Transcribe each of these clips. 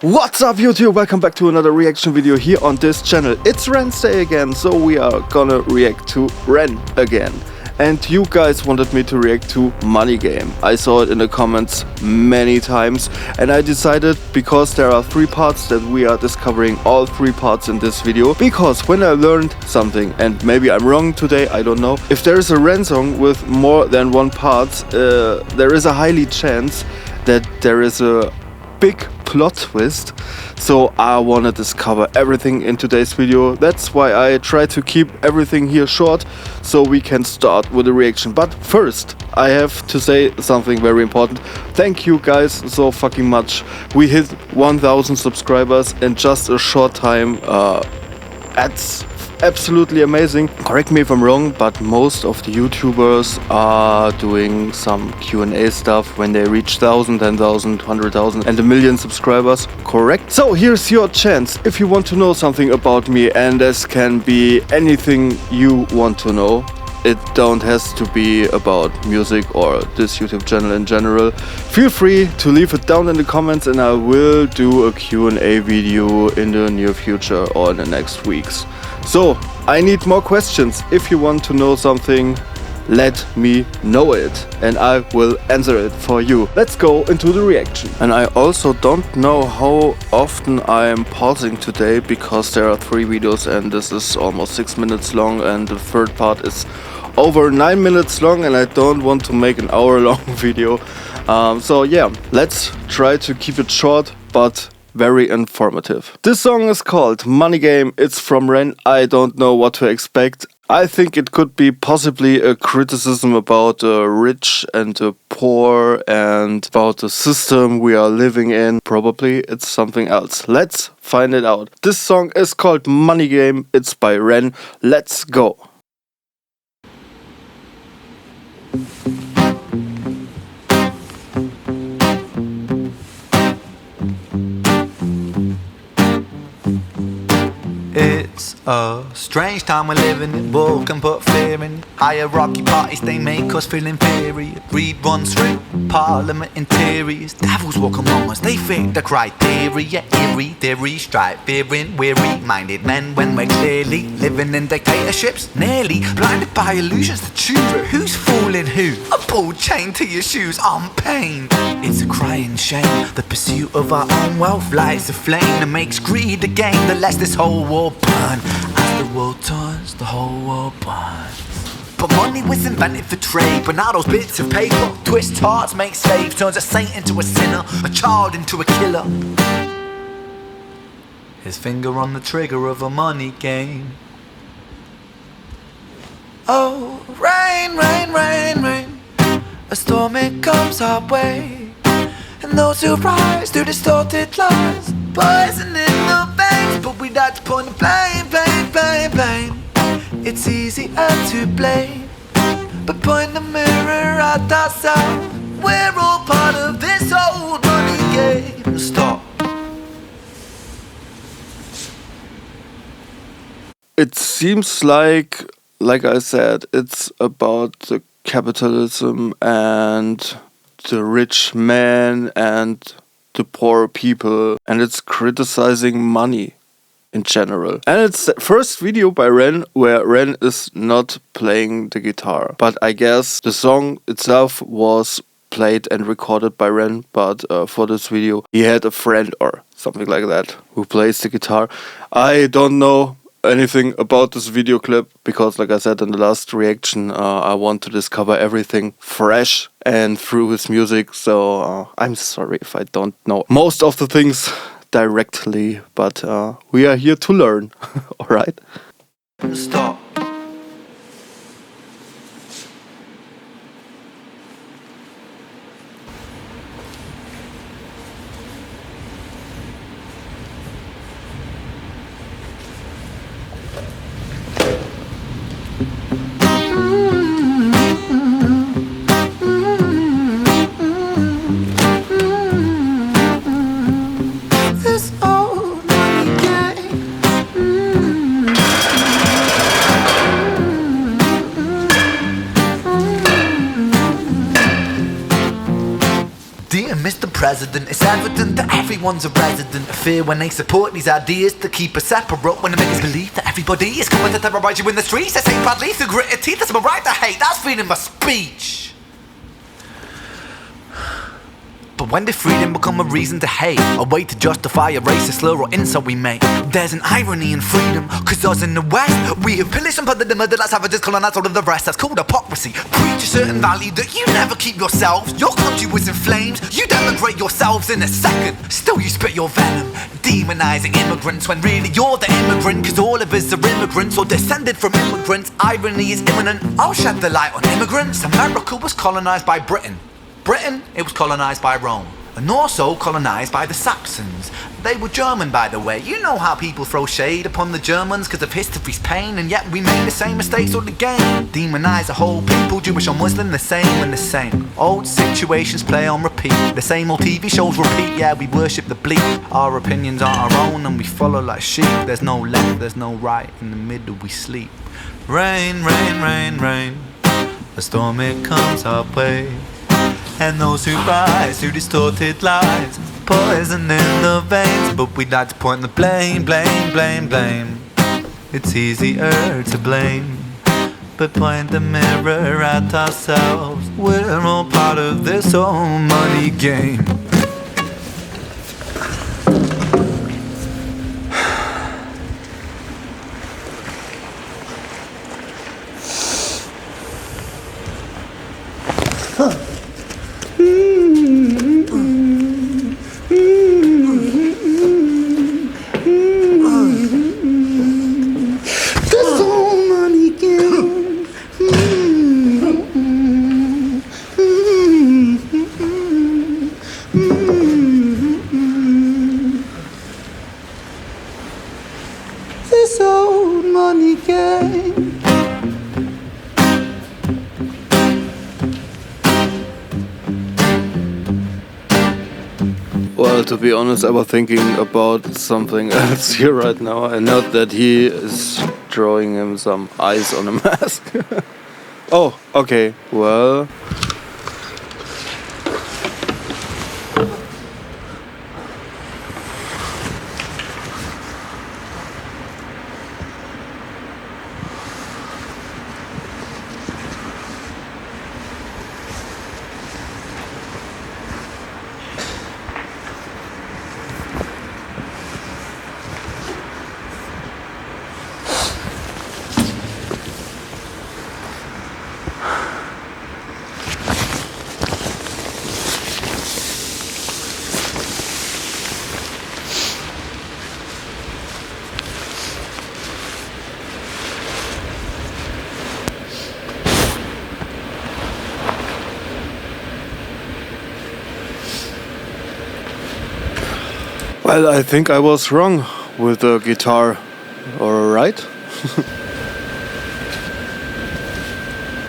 What's up YouTube, welcome back to another reaction video here on this channel. It's Ren's day again, so we are gonna react to Ren again. And you guys wanted me to react to Money Game. I saw it in the comments many times and I decided, because there are 3 parts, that we are discovering all 3 parts in this video. Because when I learned something, and maybe I'm wrong today, I don't know, if there is a Ren song with more than 1 part, there is a highly chance that there is a big plot twist. So I want to discover everything in today's video. That's why I try to keep everything here short so we can start with the reaction. But first I have to say something very important. Thank you guys so fucking much. We hit 1000 subscribers in just a short time. That's absolutely amazing. Correct me if I'm wrong, but most of the YouTubers are doing some Q&A stuff when they reach 1000, 10,000, 100,000 and a million subscribers, correct? So here's your chance. If you want to know something about me, and this can be anything you want to know, it don't has to be about music or this YouTube channel in general, feel free to leave it down in the comments and I will do a Q&A video in the near future or in the next weeks. So, I need more questions. If you want to know something, let me know it and I will answer it for you. Let's go into the reaction. And I also don't know how often I am pausing today, because there are 3 videos and this is almost 6 minutes long and the third part is over 9 minutes long and I don't want to make an hour-long video. So yeah, let's try to keep it short but very informative. This song is called Money Game. It's from Ren. I don't know what to expect. I think it could be possibly a criticism about the rich and the poor and about the system we are living in. Probably it's something else. Let's find it out. This song is called Money Game. It's by Ren. Let's go. It's a strange time we're living in. War can put fear in. Hierarchy parties, they make us feel inferior. Greed runs through parliament interiors. Devils walk among us, they fit the criteria. Eerie theory, strife, fearing, weary-minded men when we're clearly living in dictatorships. Nearly blinded by illusions to choose who's fooling who. A ball chained to your shoes on pain. It's a crying shame. The pursuit of our own wealth lights a flame that makes greed a game that lets this whole war burn. As the world turns, the whole world burns. But money was invented for trade. But now those bits of paper twist hearts, make slaves, turns a saint into a sinner, a child into a killer. His finger on the trigger of a money game. Oh, rain, rain, rain, rain. A storm, it comes our way, and those who rise through distorted lies, poison in the veins. But we like to point the blame, blame, blame, blame. It's easier to blame, but point the mirror at ourselves. We're all part of this old money game. Stop. It seems like I said, it's about the capitalism and the rich man and the poor people, and it's criticizing money in general. And it's the first video by Ren where Ren is not playing the guitar, but I guess the song itself was played and recorded by Ren, but for this video he had a friend or something like that who plays the guitar. I don't know anything about this video clip because, like I said in the last reaction, I want to discover everything fresh and through his music, so I'm sorry if I don't know most of the things directly, but we are here to learn. Alright? Stop. president. It's evident that everyone's a resident of fear when they support these ideas to keep us separate. When they make us believe that everybody is coming to terrorize you in the streets. They say badly through gritted teeth. That's my right to hate. That's freedom of speech. But when did freedom become a reason to hate? A way to justify a racist slur or insult we make? There's an irony in freedom, cause us in the West, we have pillaged and plundered the murder like savages, colonized all of the rest. That's called hypocrisy. Preach a certain value that you never keep yourselves. Your country was in flames, you denigrate yourselves in a second. Still you spit your venom, demonizing immigrants when really you're the immigrant. Cause all of us are immigrants or descended from immigrants. Irony is imminent, I'll shed the light on immigrants. America was colonized by Britain. Britain, it was colonized by Rome, and also colonized by the Saxons. They were German, by the way. You know how people throw shade upon the Germans because of history's pain, and yet we made the same mistakes all again. Demonize a whole people, Jewish or Muslim, the same and the same. Old situations play on repeat, the same old TV shows repeat. Yeah, we worship the bleak, our opinions are our own and we follow like sheep. There's no left, there's no right, in the middle we sleep. Rain, rain, rain, rain, a storm it comes our way. And those who rise to distorted lies, poison in the veins. But we'd like to point the blame, blame, blame, blame. It's easier to blame, but point the mirror at ourselves. We're all part of this whole money game. Well, to be honest, I was thinking about something else here right now, and not that he is drawing him some eyes on a mask. Oh, okay, well... Well, I think I was wrong with the guitar, alright?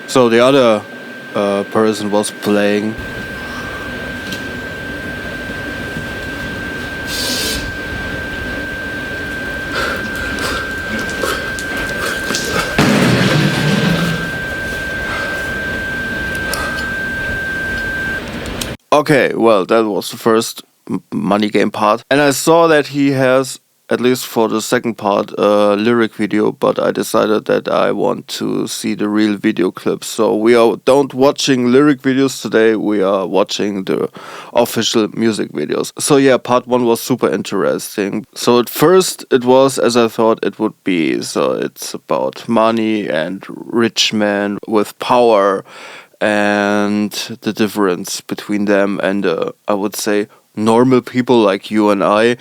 So the other person was playing. Okay, well, that was the first money game part, and I saw that he has, at least for the second part, a lyric video, but I decided that I want to see the real video clips. So we are don't watching lyric videos today, we are watching the official music videos. So yeah, part one was super interesting. So at first it was as I thought it would be. So it's about money and rich men with power and the difference between them and I would say normal people like you and I,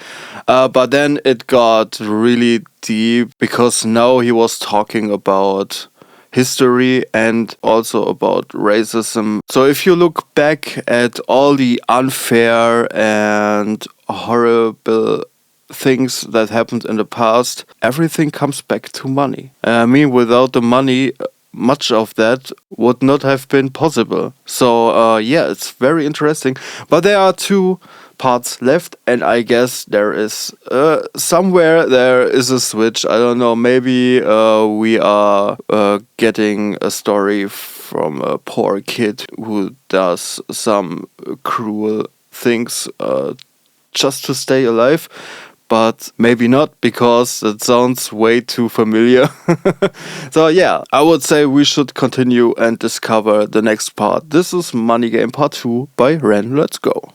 but then it got really deep because now he was talking about history and also about racism. So if you look back at all the unfair and horrible things that happened in the past, everything comes back to money. I mean, without the money, much of that would not have been possible. So yeah, it's very interesting. But there are two parts left, and I guess there is somewhere there is a switch. I don't know, maybe we are getting a story from a poor kid who does some cruel things just to stay alive. But maybe not, because it sounds way too familiar. So yeah, I would say we should continue and discover the next part. This is Money Game Part 2 by REN. Let's go.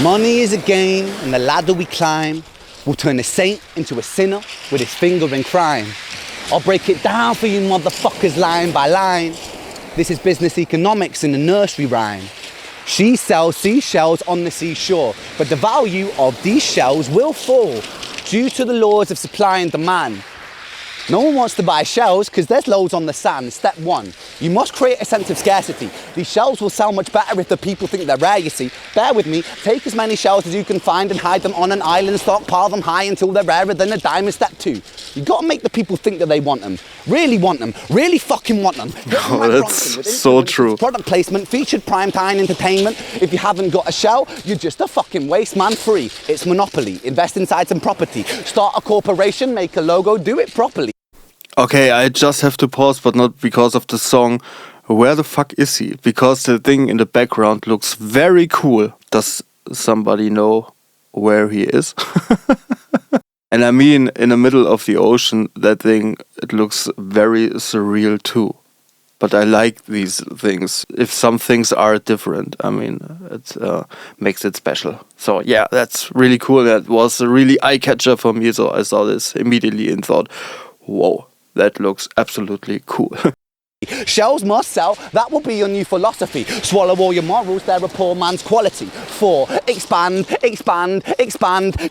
Money is a game, and the ladder we climb will turn a saint into a sinner with his finger in crime. I'll break it down for you motherfuckers line by line. This is business economics in a nursery rhyme. She sells seashells on the seashore, but the value of these shells will fall due to the laws of supply and demand. No one wants to buy shells because there's loads on the sand. Step one, you must create a sense of scarcity. These shells will sell much better if the people think they're rare, you see. Bear with me, take as many shells as you can find and hide them on an island, stockpile them high until they're rarer than a diamond. Step two, you gotta make the people think that they want them. Really fucking want them. Oh, that's so true. Product placement, featured primetime entertainment. If you haven't got a shell, you're just a fucking waste man free. It's monopoly, invest inside some property. Start a corporation, make a logo, do it properly. Okay, I just have to pause, but not because of the song. Where the fuck is he? Because the thing in the background looks very cool. Does somebody know where he is? And I mean, in the middle of the ocean, that thing, it looks very surreal too. But I like these things. If some things are different, I mean, it makes it special. So yeah, that's really cool. That was a really eye-catcher for me. So I saw this immediately and thought, whoa. That looks absolutely cool. Shells must sell, that will be your new philosophy. Swallow all your morals, they're a poor man's quality. 4, expand,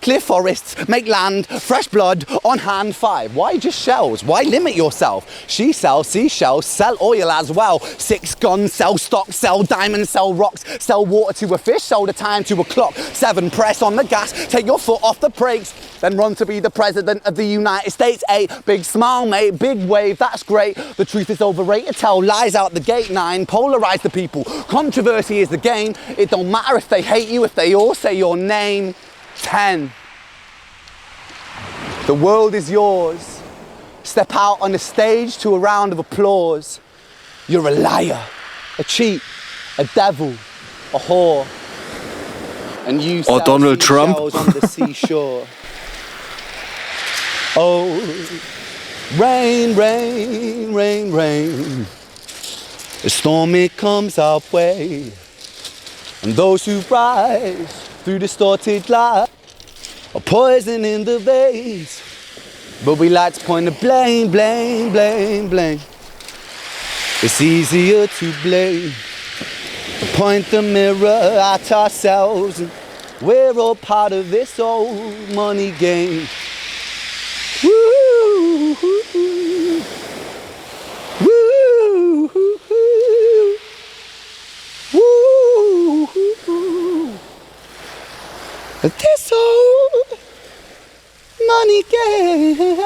clear forests, make land, fresh blood on hand. 5, why just shells? Why limit yourself? She sells seashells, sell oil as well. 6, guns, sell stock, sell diamonds, sell rocks, sell water to a fish, sell the time to a clock. 7, press on the gas, take your foot off the brakes, then run to be the president of the United States. 8, big smile mate, big wave, that's great. The truth is overrated. Tell lies out the gate. 9, polarize the people. Controversy is the game. It don't matter if they hate you, if they all say your name. 10, the world is yours. Step out on the stage to a round of applause. You're a liar, a cheat, a devil, a whore, and you or Donald Trump on the seashore. Oh, rain, rain, rain, rain. The storm, it comes our way. And those who rise through distorted light are poison in the veins. But we like to point the blame, blame, blame, blame. It's easier to blame. Point the mirror at ourselves. And we're all part of this old money game. Woo, woo, woo, woo, woo, woo. This old money game.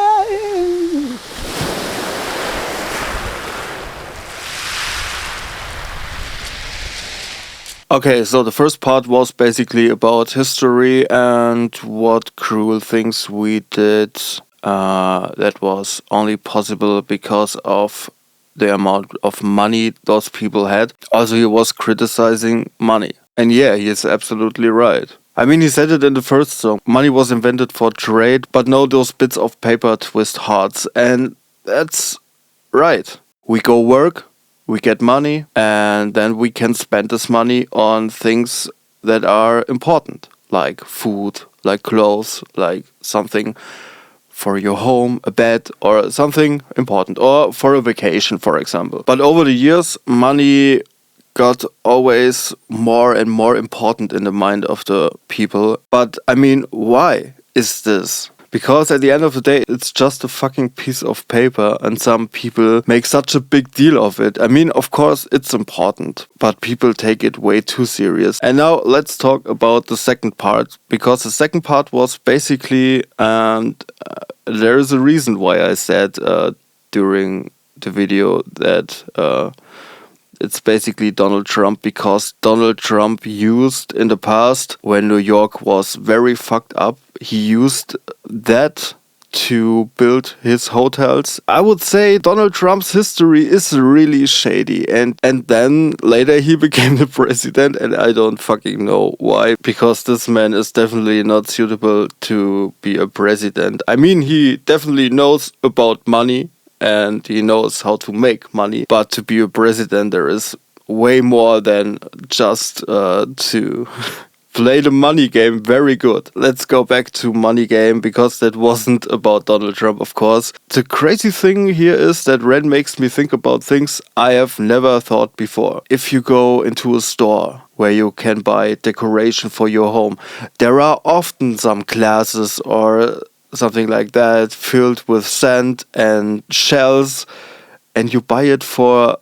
Okay, so the first part was basically about history and what cruel things we did that was only possible because of the amount of money those people had. Also, he was criticizing money. And yeah, he is absolutely right. I mean, he said it in the first song. Money was invented for trade, but no those bits of paper twist hearts. And that's right. We go work, we get money, and then we can spend this money on things that are important, like food, like clothes, like something for your home, a bed, or something important, or for a vacation, for example. But over the years, money got always more and more important in the mind of the people. But I mean, why is this? Because at the end of the day, it's just a fucking piece of paper, and some people make such a big deal of it. I mean, of course, it's important, but people take it way too serious. And now let's talk about the second part, because the second part was basically, and there is a reason why I said during the video that it's basically Donald Trump, because Donald Trump used in the past, when New York was very fucked up, he used that to build his hotels. I would say Donald Trump's history is really shady, and then later he became the president, and I don't fucking know why, because this man is definitely not suitable to be a president. I mean, he definitely knows about money and he knows how to make money, but to be a president there is way more than just to play the money game very good. Let's go back to money game, because that wasn't about Donald Trump, of course. The crazy thing here is that REN makes me think about things I have never thought before. If you go into a store where you can buy decoration for your home, there are often some glasses or something like that filled with sand and shells, and you buy it for,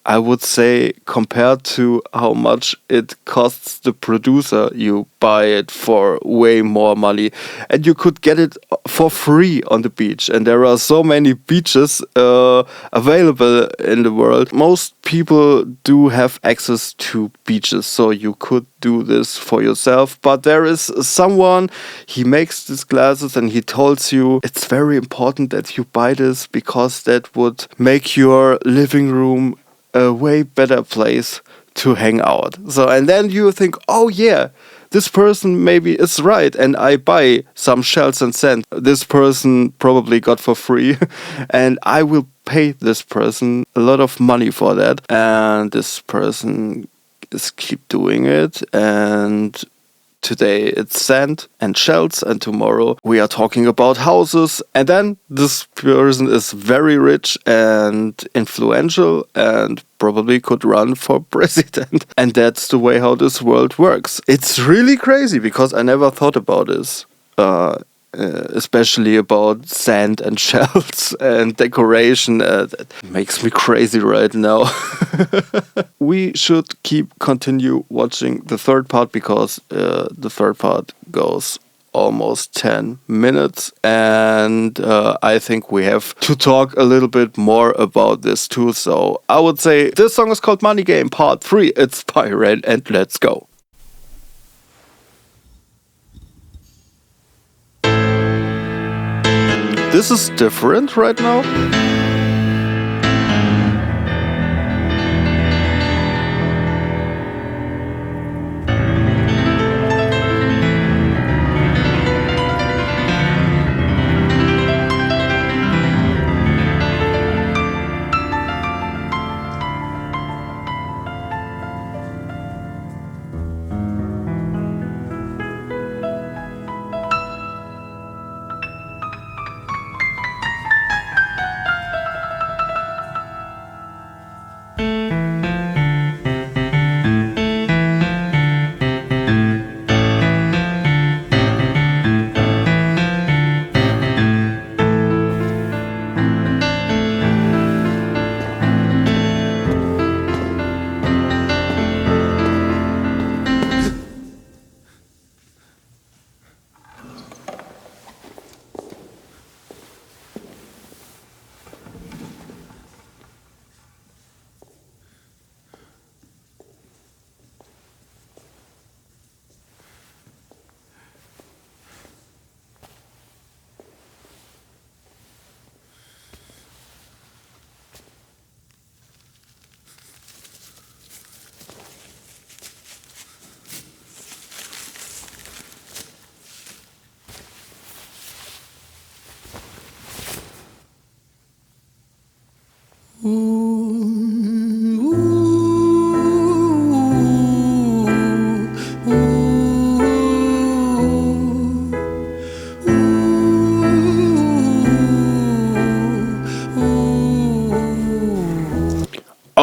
I would say, compared to how much it costs the producer, you buy it for way more money, and you could get it for free on the beach. And there are so many beaches available in the world. Most people do have access to beaches, so you could do this for yourself. But there is someone, he makes these glasses and he tells you it's very important that you buy this, because that would make your living room a way better place to hang out. So, and then you think, oh yeah, this person maybe is right, and I buy some shells and sand this person probably got for free, and I will pay this person a lot of money for that, and this person is keep doing it, and today it's sand and shells, and tomorrow we are talking about houses, and then this person is very rich and influential and probably could run for president. And that's the way how this world works. It's really crazy, because I never thought about this. Especially about sand and shells and decoration. That makes me crazy right now. We should continue watching the third part, because the third part goes almost 10 minutes, and I think we have to talk a little bit more about this too. So I would say this song is called Money Game Part 3. It's by REN, and let's go. This is different right now.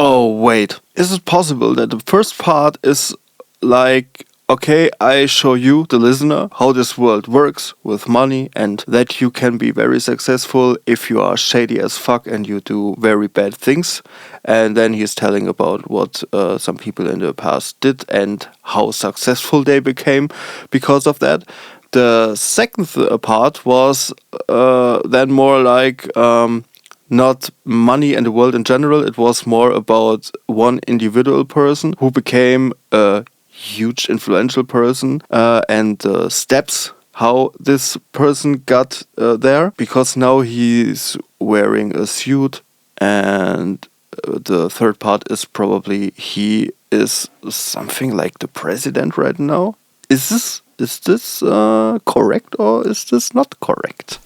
Oh, wait. Is it possible that the first part is like, okay, I show you, the listener, how this world works with money, and that you can be very successful if you are shady as fuck and you do very bad things. And then he's telling about what some people in the past did and how successful they became because of that. The second part was then more like not money and the world in general. It was more about one individual person who became a huge influential person, and the steps how this person got there, because now he's wearing a suit, and the third part is probably he is something like the president right now. Is this correct, or is this not correct?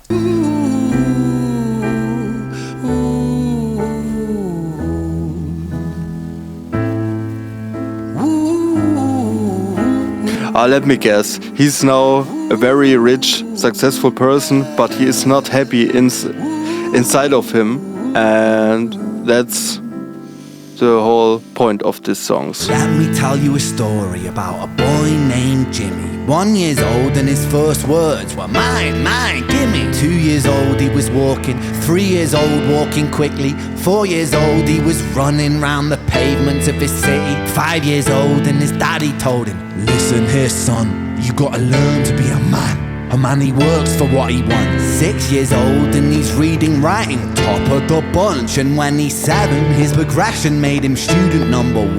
Let me guess. He's now a very rich, successful person, but he is not happy inside of him, and that's the whole point of these songs. Let me tell you a story about a boy named Jimmy. 1 year old and his first words were mine, mine, gimme. 2 years old he was walking, 3 years old walking quickly. 4 years old he was running round the pavements of his city. 5 years old and his daddy told him, listen here son, you gotta learn to be a man. A man, he works for what he wants. 6 years old and he's reading, writing, top of the bunch. And when he's 7, his progression made him student number 1.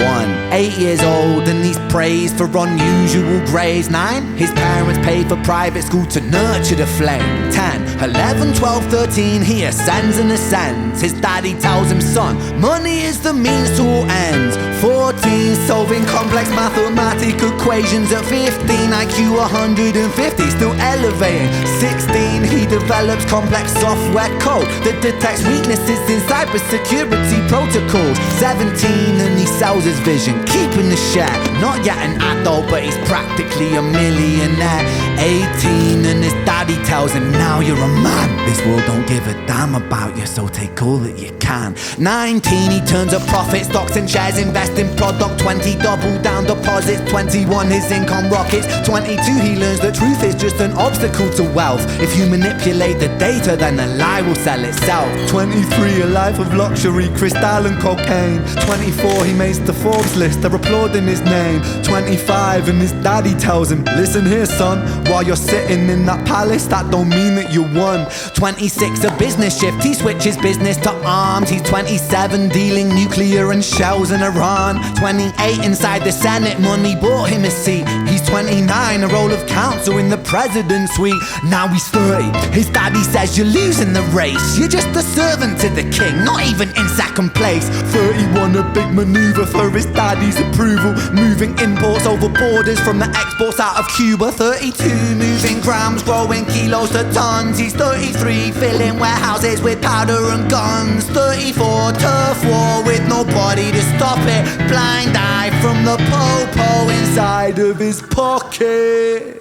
8 years old and he's praised for unusual grades. 9, his parents paid for private school to nurture the flame. 10, 11, 12, 13, he ascends and ascends. His daddy tells him, son, money is the means to all ends. 14, solving complex mathematical equations. At 15, IQ 150, still elevating. 16, he develops complex software code that detects weaknesses in cybersecurity protocols. 17, and he sells his vision, keeping the share. Not yet an adult, but he's practically a millionaire. 18, and his daddy tells him, now you're a man. This world don't give a damn about you, so take all that you can. 19, he turns a profit, stocks and shares, invest in product. 20, double down deposits. 21, his income rockets. 22, he learns that truth is just an obstacle to wealth. If you manipulate the data, then the lie will sell itself. 23, a life of luxury, crystal and cocaine. 24, he makes the Forbes list, they're applauding his name. 25, and his daddy tells him, listen here son, while you're sitting in that palace, that don't mean that you won. 26, a business shift, he switches business to arms. He's 27, dealing nuclear and shells in Iran. 28, inside the Senate, money bought him a seat. He's 29, a role of counsel in the president's suite. Now he's 30, his daddy says you're losing the race. You're just a servant to the king, not even in second place. 31, a big maneuver for his daddy's approval, moving imports over borders from the exports out of Cuba. 32, moving grams, growing kilos to tons. He's 33, filling warehouses with powder and guns. 34, turf war with nobody to stop it. Blind eye from the po-po inside of his pocket.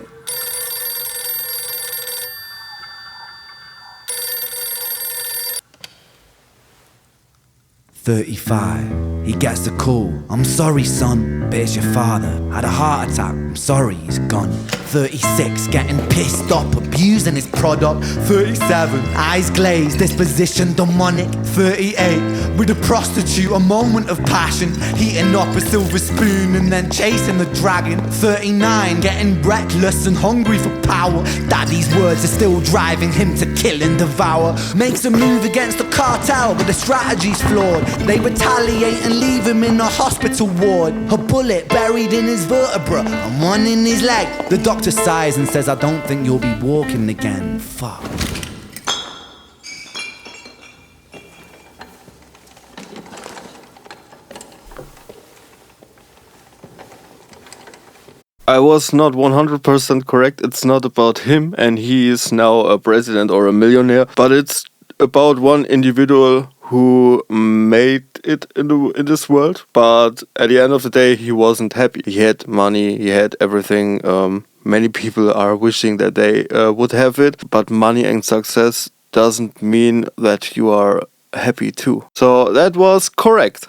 $35, he gets a call. I'm sorry son, but it's your father. Had a heart attack, I'm sorry, he's gone. 36, getting pissed off, abusing his product. 37, eyes glazed, disposition demonic. 38, with a prostitute, a moment of passion, heating up a silver spoon and then chasing the dragon. 39, getting reckless and hungry for power. Daddy's words are still driving him to kill and devour. Makes a move against the cartel, but the strategy's flawed. They retaliate and leave him in a hospital ward. A bullet buried in his vertebra and one in his leg. The doctor sighs and says, I don't think you'll be walking again. Fuck. I was not 100% correct. It's not about him and he is now a president or a millionaire, but it's about one individual who made it in this world, but at the end of the day he wasn't happy. He had money, he had everything. Many people are wishing that they would have it, but money and success doesn't mean that you are happy too. So that was correct.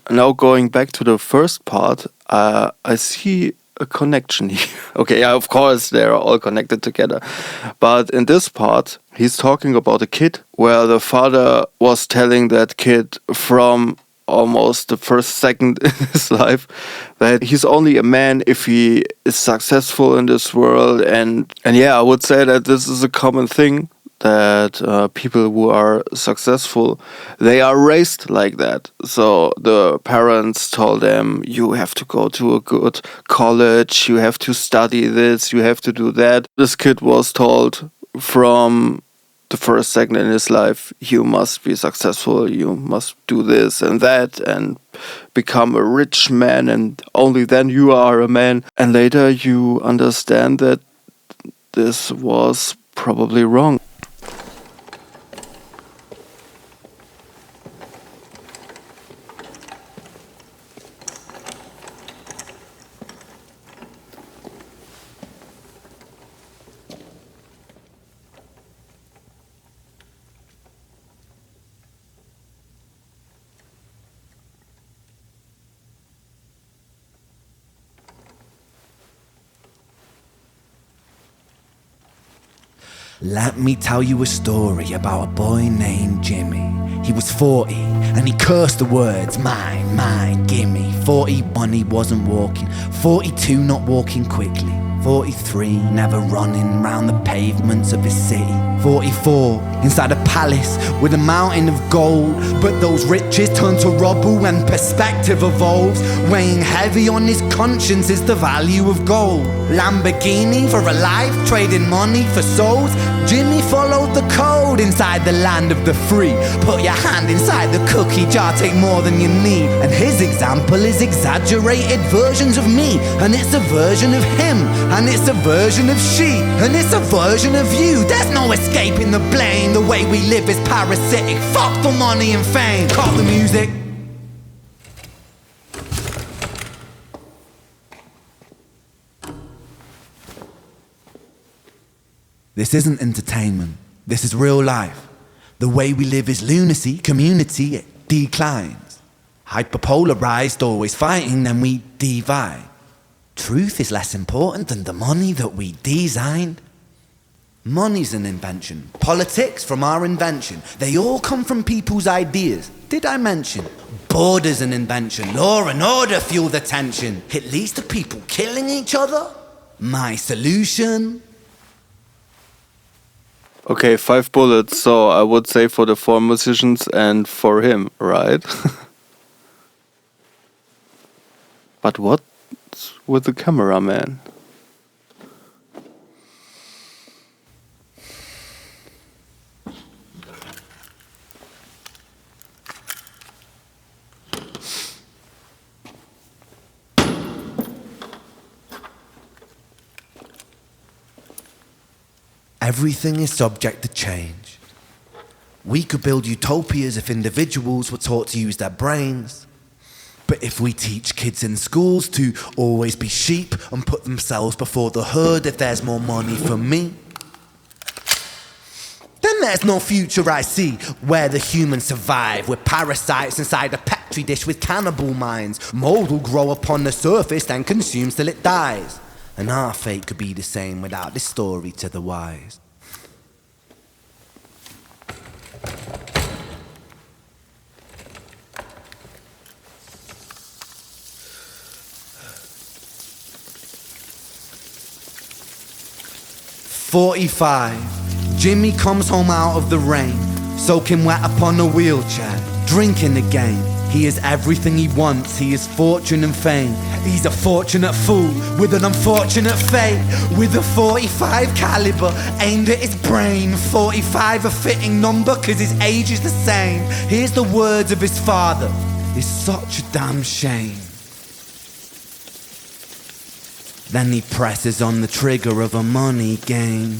Now going back to the first part, I see a connection here. Okay, yeah, of course they are all connected together, but in this part he's talking about a kid where the father was telling that kid from almost the first second in his life that he's only a man if he is successful in this world. And yeah, I would say that this is a common thing that people who are successful, they are raised like that. So the parents told them, you have to go to a good college, you have to study this, you have to do that. This kid was told from the first second in his life, you must be successful, you must do this and that and become a rich man, and only then you are a man. And later you understand that this was probably wrong. Let me tell you a story about a boy named Jimmy. He was 40 and he cursed the words, mine, mine, gimme. 41 he wasn't walking, 42 not walking quickly, 43 never running round the pavements of his city, 44 inside a palace with a mountain of gold. But those riches turn to rubble when perspective evolves. Weighing heavy on his conscience is the value of gold. Lamborghini for a life, trading money for souls. Jimmy followed the code inside the land of the free. Put your hand inside the cookie jar, take more than you need. And his example is exaggerated versions of me. And it's a version of him, and it's a version of she, and it's a version of you. There's no escaping the blame. The way we live is parasitic. Fuck the money and fame. Cut the music. This isn't entertainment, this is real life. The way we live is lunacy, community, it declines. Hyperpolarized, always fighting, then we divide. Truth is less important than the money that we designed. Money's an invention, politics from our invention. They all come from people's ideas. Did I mention? Border's an invention, law and order fuel the tension. It leads to people killing each other. My solution? Okay, 5 bullets, so I would say for the 4 musicians and for him, right? But what's with the cameraman? Everything is subject to change. We could build utopias if individuals were taught to use their brains. But if we teach kids in schools to always be sheep and put themselves before the herd if there's more money for me, then there's no future I see where the humans survive. We're parasites inside a petri dish with cannibal minds. Mold will grow upon the surface then consumes till it dies. And our fate could be the same without this story to the wise. "45, Jimmy comes home out of the rain, soaking wet upon a wheelchair, drinking again. He is everything he wants, he is fortune and fame. He's a fortunate fool with an unfortunate fate. With a 45 caliber aimed at his brain. 45 a fitting number cause his age is the same. Here's the words of his father, it's such a damn shame. Then he presses on the trigger of a money game."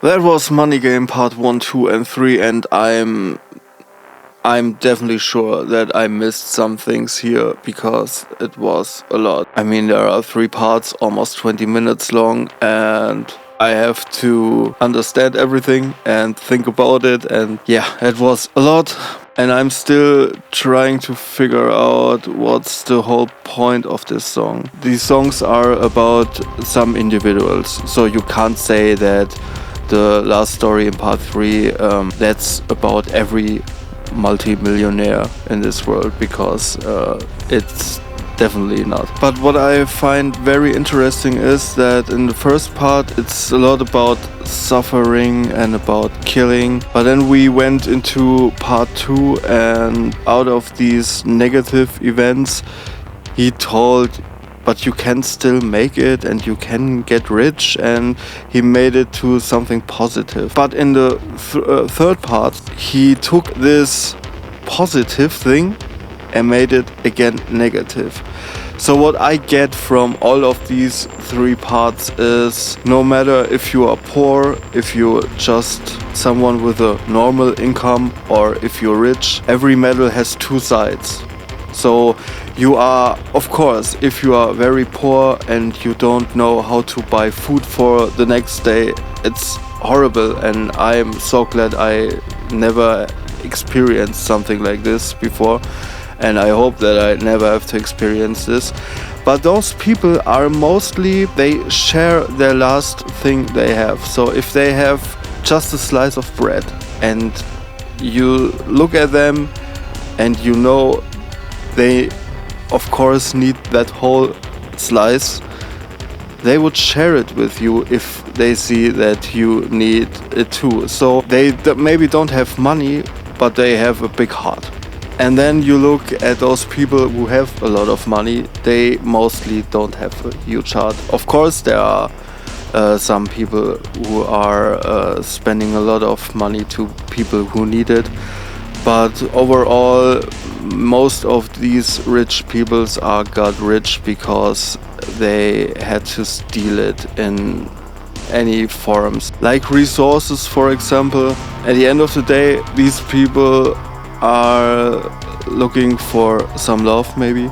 That was Money Game Part 1, 2 and 3, and I'm definitely sure that I missed some things here because it was a lot. I mean, there are 3 parts, almost 20 minutes long, and I have to understand everything and think about it, and yeah, it was a lot. And I'm still trying to figure out what's the whole point of this song. These songs are about some individuals, so you can't say that the last story in part 3, that's about every multi-millionaire in this world, because it's definitely not. But what I find very interesting is that in the first part it's a lot about suffering and about killing, but then we went into part 2, and out of these negative events he told, but you can still make it and you can get rich, and he made it to something positive. But in the third part he took this positive thing and made it again negative. So what I get from all of these 3 parts is, no matter if you are poor, if you're just someone with a normal income, or if you're rich, every medal has 2 sides. So you are, of course, if you are very poor and you don't know how to buy food for the next day, it's horrible, and I'm so glad I never experienced something like this before, and I hope that I never have to experience this. But those people are mostly, they share their last thing they have. So if they have just a slice of bread and you look at them and you know they of course need that whole slice, they would share it with you if they see that you need it too. So they maybe don't have money, but they have a big heart. And then you look at those people who have a lot of money, they mostly don't have a huge heart. Of course there are some people who are spending a lot of money to people who need it, but overall most of these rich peoples got rich because they had to steal it in any forms, like resources, for example. At the end of the day, these people are looking for some love, maybe.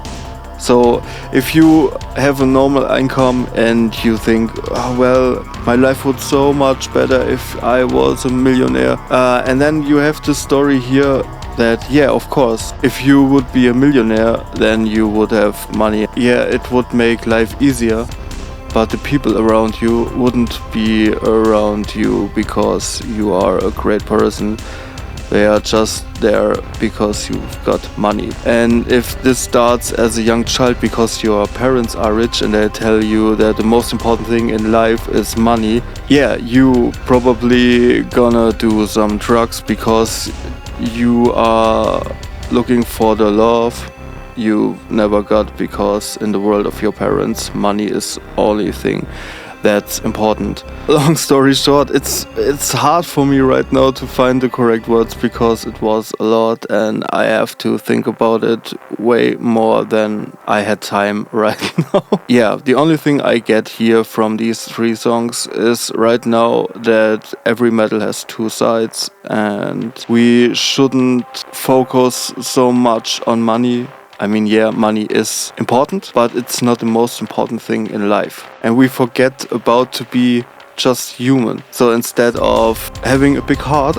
So if you have a normal income and you think, oh, well, my life would so much better if I was a millionaire, and then you have the story here that, yeah, of course, if you would be a millionaire, then you would have money. Yeah, it would make life easier, but the people around you wouldn't be around you because you are a great person. They are just there because you've got money. And if this starts as a young child because your parents are rich and they tell you that the most important thing in life is money, yeah, you probably gonna do some drugs because you are looking for the love you never got, because in the world of your parents, money is only thing that's important. Long story short, it's hard for me right now to find the correct words because it was a lot and I have to think about it way more than I had time right now. Yeah, the only thing I get here from these 3 songs is right now that every medal has 2 sides and we shouldn't focus so much on money. I mean, yeah, money is important, but it's not the most important thing in life. And we forget about to be just human. So instead of having a big heart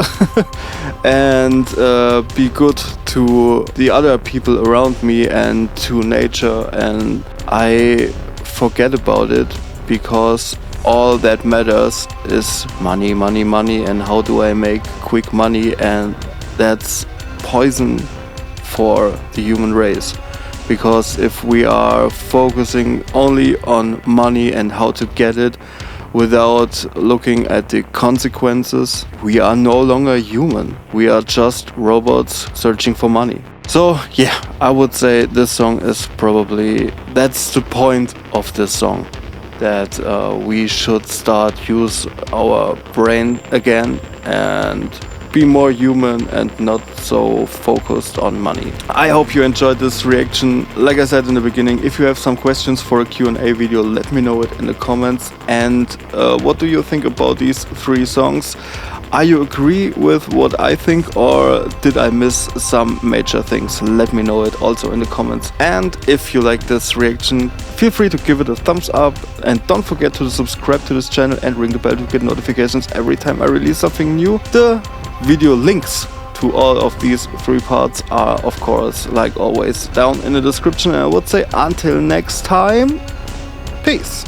and be good to the other people around me and to nature, and I forget about it because all that matters is money, money, money, and how do I make quick money, and that's poison for the human race. Because if we are focusing only on money and how to get it without looking at the consequences, we are no longer human. We are just robots searching for money. So yeah, I would say this song is probably, that's the point of this song, that we should start use our brain again and be more human and not so focused on money. I hope you enjoyed this reaction. Like I said in the beginning, if you have some questions for a Q&A video, let me know it in the comments. And what do you think about these 3 songs? Are you agree with what I think, or did I miss some major things? Let me know it also in the comments. And if you like this reaction, feel free to give it a thumbs up, and don't forget to subscribe to this channel and ring the bell to get notifications every time I release something new. The video links to all of these 3 parts are, of course, like always, down in the description. And I would say until next time, peace.